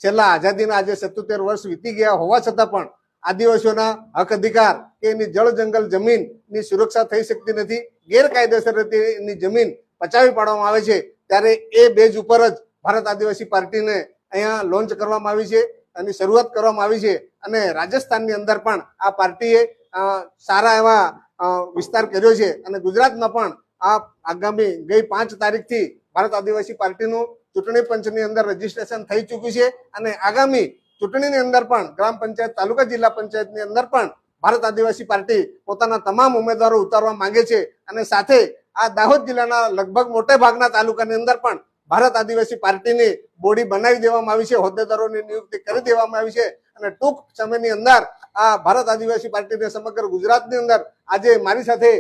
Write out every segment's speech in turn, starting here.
છેલ્લા આઝાદીના આજે 77 વર્ષ વીતી ગયા હોવા છતાં પણ આદિવાસીઓના હક અધિકાર કે એની જળ જંગલ જમીનની સુરક્ષા થઈ શકતી નથી. ગેરકાયદેસર રીતે એની જમીન પચાવી પાડવામાં આવે છે. ત્યારે એ બેઝ ઉપર જ ભારત આદિવાસી પાર્ટીને અહીંયા લોન્ચ કરવામાં આવી છે, એની શરૂઆત કરવામાં આવી છે. અને રાજસ્થાનની અંદર પણ આ પાર્ટીએ સારા એવા વિસ્તાર કર્યો છે. અને ગુજરાતમાં પણ આ આગામી ગઈ 5 તારીખથી ભારત આદિવાસી પાર્ટીનું ચૂંટણી પંચની અંદર રજીસ્ટ્રેશન થઈ ચૂક્યું છે. અને આગામી ચૂંટણીની અંદર પણ ગ્રામ પંચાયત, તાલુકા જિલ્લા પંચાયતની અંદર પણ ભારત આદિવાસી પાર્ટી પોતાના તમામ ઉમેદવારો ઉતારવા માંગે છે. અને સાથે આ દાહોદ જિલ્લાના લગભગ મોટે ભાગના તાલુકાની અંદર પણ ભારત આદિવાસી પાર્ટીની બોડી બનાવી દેવામાં આવી છે, હોદ્દેદારોની નિયુક્તિ કરી દેવામાં આવી છે. અને ટૂંક સમયની અંદર આ ભારત આદિવાસી પાર્ટીને સમગ્ર ગુજરાતની અંદર આજે મારી સાથે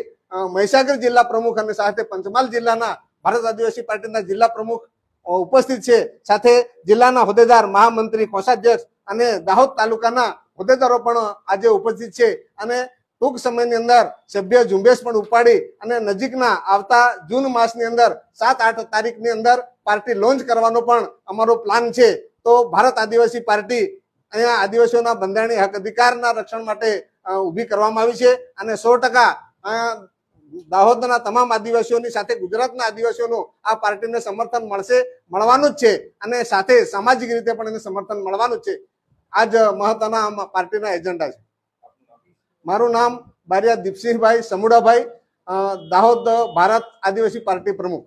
મહીસાગર જિલ્લા પ્રમુખ અને સાથે પંચમહાલ જિલ્લાના ભારત આદિવાસી પાર્ટીના જિલ્લા પ્રમુખ ઉપસ્થિત છે. સાથે જિલ્લાના હોદ્દેદાર, મહામંત્રી, કોષાધ્યક્ષ અને દાહોદ તાલુકાના હોદ્દેદારો પણ આજે ઉપસ્થિત છે. અને ટૂંક સમયની અંદર સભ્ય ઝુંબેશ પણ ઉપાડી અને નજીકના આવતા જૂન માસની અંદર 7-8 તારીખની અંદર પાર્ટી લોન્ચ કરવાનો પણ અમારો પ્લાન છે. તો ભારત આદિવાસી પાર્ટી અહીંયા આદિવાસીઓના બંધારણીય હક અધિકારના રક્ષણ માટે ઊભી કરવામાં આવી છે. અને 100% દાહોદના તમામ આદિવાસીઓની સાથે ગુજરાતના આદિવાસીઓનું આ પાર્ટીને સમર્થન મળવાનું જ છે. અને સાથે સામાજિક રીતે પણ એને સમર્થન મળવાનું જ છે. આ જ મહત્વના પાર્ટીના એજન્ડા છે. મારું નામ બારિયા દીપસિંહભાઈ સમુડાભાઈ, દાહોદ ભારત આદિવાસી પાર્ટી પ્રમુખ.